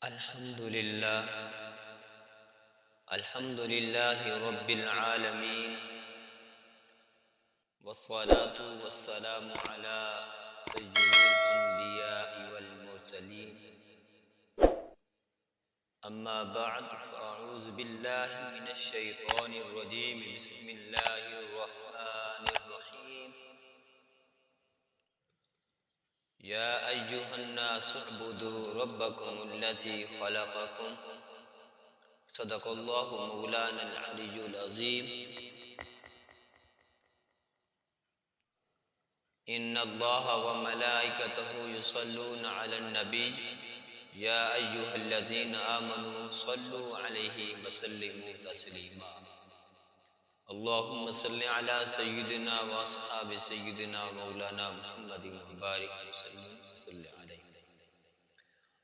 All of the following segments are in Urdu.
الحمد لله رب العالمين، والصلاة والسلام على سيد الأنبياء والمرسلين. أما بعد، فأعوذ بالله من الشيطان الرجيم. بسم الله الرحمن الرحيم. يا أيها الناس اعبدوا ربكم الذي خلقكم. صدق الله مولانا العلي العظيم. إن الله وملائكته يصلون على النبي يا أيها الذين آمنوا صلوا عليه وسلموا تسليما. اللهم صل على سيدنا وأصحاب سيدنا مولانا محمد وبارك وسلم علیہ.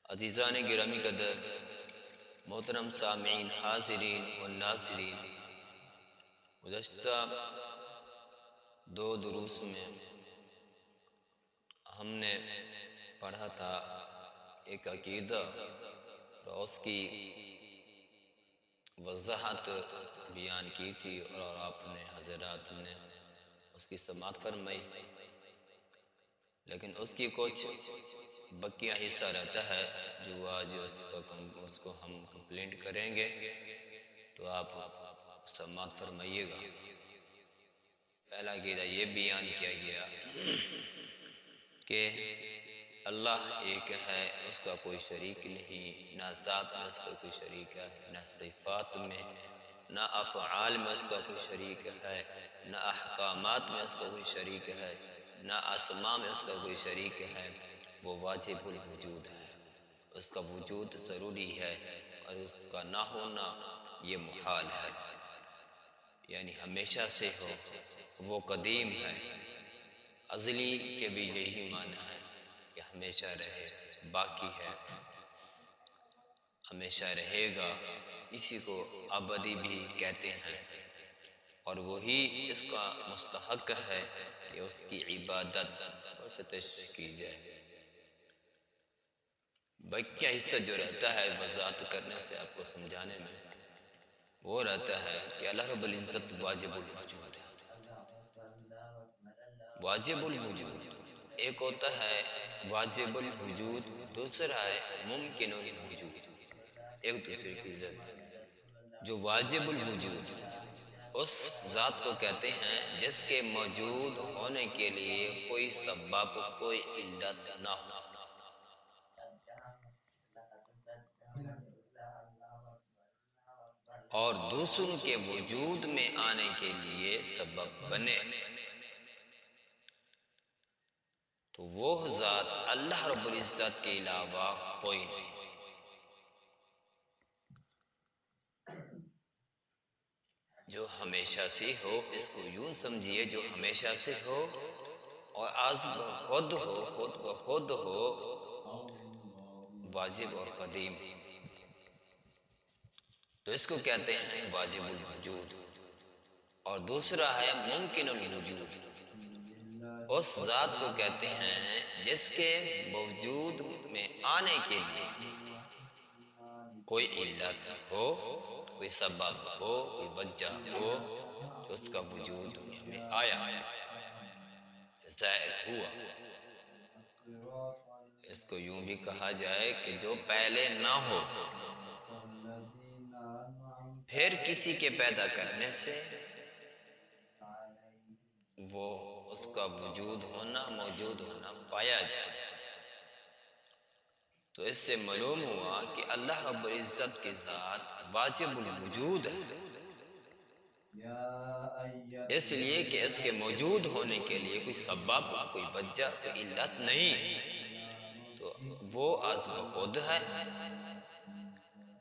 عزیزان گرامی قدر، محترم سامعین، حاضرین و ناظرین، گزشتہ دو دروس میں ہم نے پڑھا تھا ایک عقیدہ اور اس کی وضاحت بیان کی تھی، اور آپ نے حضرات نے اس کی سماعت فرمائی. لیکن اس کی کچھ بقیہ حصہ رہتا ہے جو آج اس کو ہم کمپلینٹ کریں گے، تو آپ سماعت فرمائیے گا. پہلا عقیدہ یہ بیان کیا گیا کہ اللہ ایک ہے، اس کا کوئی شریک نہیں، نہ ذات میں اس کا کوئی شریک ہے، نہ صفات میں، نہ افعال میں اس کا کوئی شریک ہے، نہ احکامات میں اس کا کوئی شریک ہے، نہ اسماء میں اس کا کوئی شریک ہے. وہ واجب الوجود ہے، اس کا وجود ضروری ہے، اور اس کا نہ ہونا یہ محال ہے. یعنی ہمیشہ سے ہو، وہ قدیم ہے. ازلی کے بھی یہی معنی ہے کہ ہمیشہ رہے، باقی ہے، ہمیشہ رہے گا. اسی کو ابدی بھی کہتے ہیں، اور وہی اس کا مستحق ہے کہ اس کی عبادت اور ستائش کی جائے. بقیہ حصہ جو رہتا ہے وضاحت کرنے سے آپ کو سمجھانے میں، وہ رہتا ہے کہ اللہ رب العزت واجب الوجود ہے. واجب الوجود ایک ہوتا ہے واجب الوجود، دوسرا ہے ممکن الوجود. ایک دوسرے کی ذات. جو واجب الوجود اس ذات کو کہتے ہیں جس کے موجود ہونے کے لیے کوئی سبب، کوئی علت نہ ہو، اور دوسروں کے وجود میں آنے کے لیے سبب بنے. تو وہ ذات اللہ رب العزت کے علاوہ کوئی نہیں. جو ہمیشہ سے ہو، اس کو یوں سمجھیے، جو ہمیشہ سے ہو اور از خود ہو، خود بخود ہو، واجب اور قدیم. تو اس کو کہتے ہیں واجب الوجود. اور دوسرا ہے ممکن الوجود. اس ذات کو کہتے ہیں جس کے موجود میں آنے کے لیے کوئی علت ہو، کوئی سبب ہو، کوئی وجہ ہو، تو اس کا وجود دنیا میں آیا، ظاہر ہوا. اس کو یوں بھی کہا جائے کہ جو پہلے نہ ہو، پھر کسی کے پیدا کرنے سے وہ اس کا وجود ہونا، موجود ہونا پایا جائے. تو اس سے معلوم ہوا کہ اللہ رب العزت کی ذات واجب الوجود ہے، اس لیے کہ اس کے موجود ہونے کے لیے کوئی سبب، کوئی وجہ، کوئی علت نہیں. تو وہ از بخود ہے،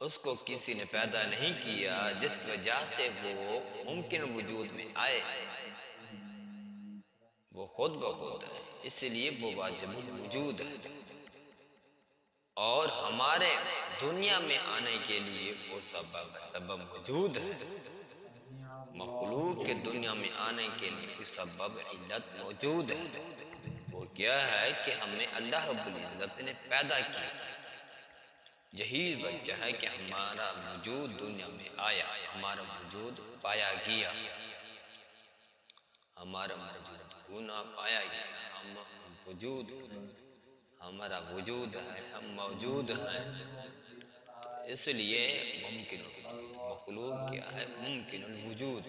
اس کو کسی نے پیدا نہیں کیا جس وجہ سے وہ ممکن وجود میں آئے. وہ خود بخود ہے، اس لیے وہ واجب الوجود ہے. اور ہمارے دنیا میں آنے کے لیے وہ سبب موجود ہے. مخلوق کے دنیا میں آنے کے لیے کوئی سبب، علت موجود ہے. وہ کیا ہے کہ ہمیں اللہ رب العزت نے پیدا کیا. یہی وجہ ہے کہ ہمارا وجود دنیا میں آیا، ہمارا وجود پایا گیا، ہمارا وجود ہونا پایا گیا، ہم وجود، ہمارا وجود ہے، ہم موجود ہیں۔ اس لیے ممکن مخلوق کیا ہے؟ ممکن الوجود،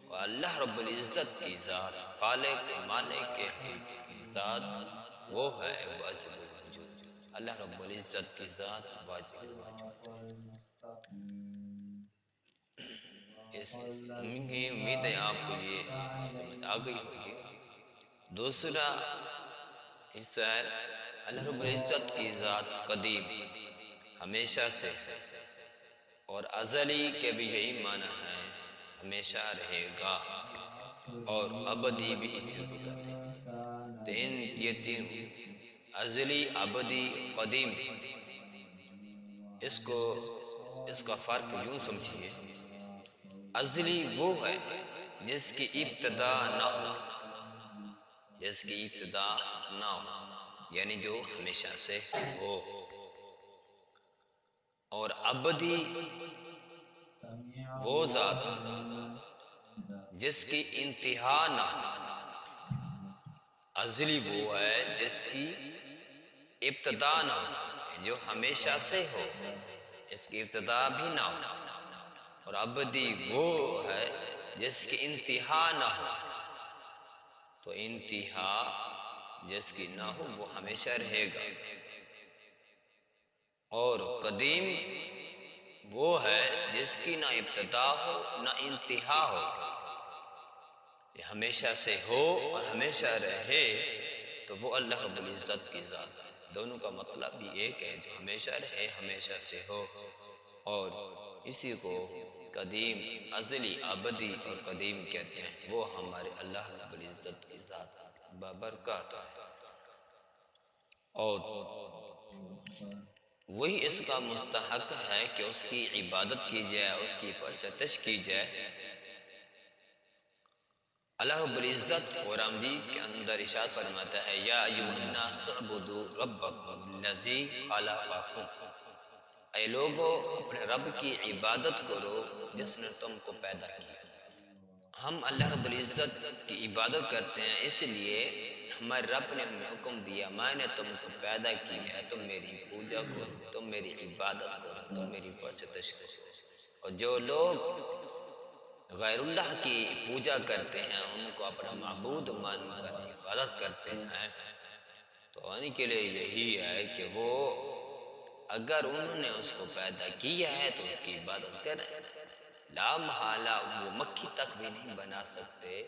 اور اللہ رب العزت کی ذات، خالق مالک کے حقیقی ذات وہ ہے واجب الوجود، اللہ رب العزت کی ذات واجب الوجود۔ امید ہے آپ کو یہ سمجھ آ گئی ہوگی۔ دوسرا حصہ ہے اللہ رب العزت کی ذات قدیم، ہمیشہ سے، اور ازلی کے بھی یہی معنی ہے، ہمیشہ رہے گا، اور ابدی بھی اسی کو کہتے ہیں۔ یہ تین ازلی، ابدی، قدیم، اس کا فرق یوں سمجھیے، ازلی وہ ہے جس کی ابتدا نہ ہو، جس کی ابتدا نہ ہو، یعنی جو ہمیشہ سے ہو، اور ابدی وہ ذات جس کی انتہا نہ ہو، ازلی وہ ہے جس کی ابتدا نہ ہو، جو ہمیشہ سے ہو، اس کی ابتدا بھی نہ ہو، اور ابدی وہ ہے جس کی انتہا نہ ہو، تو انتہا جس کی نہ ہو وہ ہمیشہ رہے گا، اور قدیم وہ ہے جس کی نہ ابتدا ہو نہ انتہا ہو، یہ ہمیشہ سے ہو اور ہمیشہ رہے، تو وہ اللہ رب العزت کی ذات ہے۔ دونوں کا مطلب بھی ایک ہے، جو ہمیشہ رہے، ہمیشہ سے ہو، اور اسی کو قدیم، ازلی، ابدی اور قدیم کہتے ہیں، وہ ہمارے اللہ رب العزت کی ذات بابرکات ہے، اور وہی اس کا مستحق ہے کہ اس کی عبادت کی جائے، اس کی پرستش کی جائے۔ اللہ رب العزت قرآن مجید کے اندر ارشاد فرماتا ہے، یا ایھا الناس اعبدوا ربکم الذی خلقکم، اے لوگو اپنے رب کی عبادت کرو جس نے تم کو پیدا کیا۔ ہم اللہ رب العزت کی عبادت کرتے ہیں اس لیے ہمارے رب نے ہمیں حکم دیا، میں نے تم کو پیدا کیا ہے، تم میری پوجا کرو، تم میری عبادت کرو، تم میری پرستش کرو۔ اور جو لوگ غیر اللہ کی پوجا کرتے ہیں، ان کو اپنا معبود مان کر عبادت کرتے ہیں، تو ان کے لیے یہی ہے کہ وہ اگر انہوں نے اس کو پیدا کیا ہے تو اس کی عبادت کریں، لا محالہ وہ مکھی تک بھی نہیں بنا سکتے۔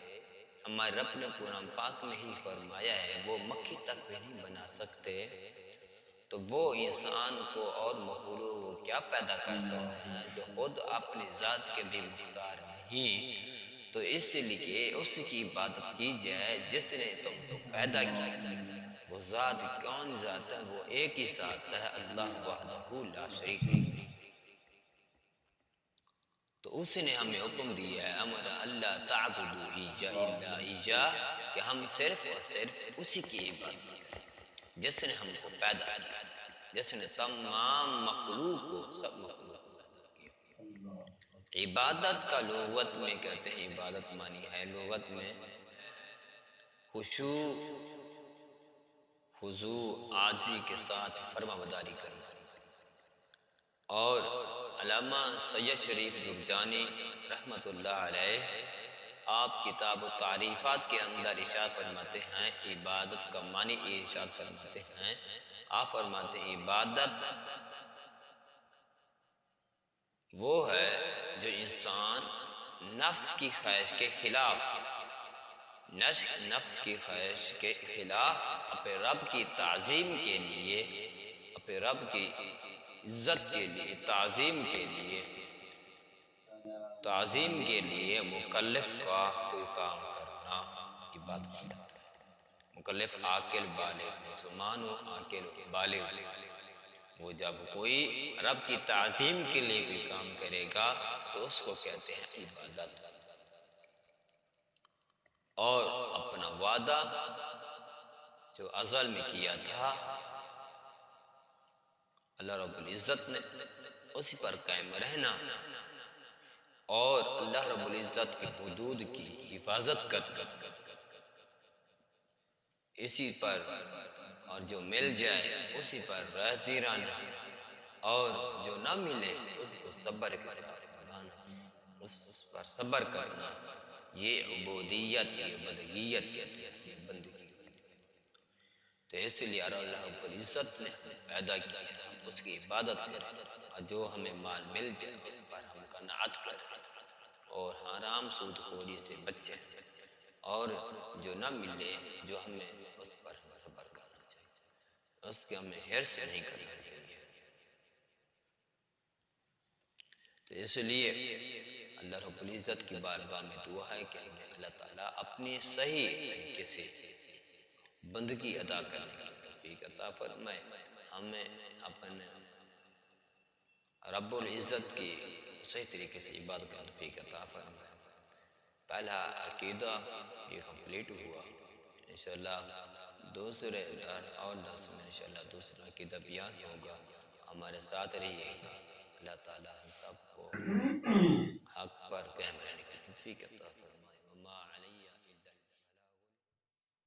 ہمارے رب نے قرآن پاک میں ہی فرمایا ہے، وہ مکھی تک بھی نہیں بنا سکتے، تو وہ انسان کو اور مخلوق کو کیا پیدا کر سکتے ہیں جو خود اپنی ذات کے بھی مختار نہیں۔ تو اس لیے اس کی عبادت کی جائے جس نے تم کو پیدا کیا۔ وہ ذات کون ذات ہے؟ وہ ایک ہی ذات ہے، اللہ وحدہ لا شریک له۔ تو اس نے ہمیں حکم دیا ہے، امر اللہ تعبدوا الا ایاہ، کہ ہم صرف اور صرف اسی کی عبادت کریں جس نے ہم کو پیدا کیا، جس نے تمام مخلوق کو، سب مخلوق کو پیدا کیا۔ عبادت کا لغت میں کہتے ہیں، عبادت معنی ہے لغت میں خشوع، خضوع، عاجزی کے ساتھ فرما برداری کرنا۔ اور علامہ سید شریف جرجانی رحمۃ اللہ علیہ، آپ کتاب التعریفات کے اندر ارشاد فرماتے ہیں، عبادت کا معنی ارشاد فرماتے ہیں، آپ فرماتے ہیں عبادت وہ ہے جو انسان نفس کی خواہش کے خلاف، نفس کی خواہش کے خلاف اپنے رب کی تعظیم کے لیے، اپنے رب کی عزت کے لیے، تعظیم کے لیے مکلف کا کوئی کام کرنا عبادت ہے۔ مکلف عاقل بالغ، مسلمان ہو عاقل بالغ، وہ جب کوئی رب کی تعظیم کے لیے کوئی کام کرے گا تو اس کو کہتے ہیں عبادت۔ اور اپنا وعدہ جو ازل میں کیا تھا اللہ رب العزت نے اسی پر قائم رہنا اور اللہ رب العزت کی حدود کی حفاظت کر اسی پر اور جو مل جائے اسی پر راضی رہنا اور جو نہ ملے اس کو صبر کے ساتھ بڑھانا، اس پر صبر کرنا، یہ عبودیت، یہ بندگیت، یہ بندگی۔ تو اس لیے اللہ رب العزت نے پیدا کیا ہم اس کی عبادت کریں اور جو ہمیں مال مل جائے اس پر ہم قناعت کریں اور حرام سود خوری سے بچیں، اور جو نہ ملے جو ہمیں اس پر ہم صبر کرنا چاہیے، اس کے ہمیں حرص نہیں کرنا چاہیے۔ تو اس لیے اللہ رب العزت کی بارگاہ میں دعا ہے کہ ہمیں اللہ تعالیٰ اپنی صحیح طریقے سے بندگی ادا کرنے کی توفیق عطا فرمائے، ہمیں اپنے رب العزت کی صحیح طریقے سے عبادت کی توفیق عطا فرمائے۔ پہلا عقیدہ یہ کمپلیٹ ہوا، انشاءاللہ دوسرے اور درس میں انشاءاللہ دوسرا عقیدہ بیان ہوگا، ہمارے ساتھ رہیے گا۔ اللہ تعالیٰ ہم سب کو حق پر قائم رہنے کی توفیق عطا فرمائے۔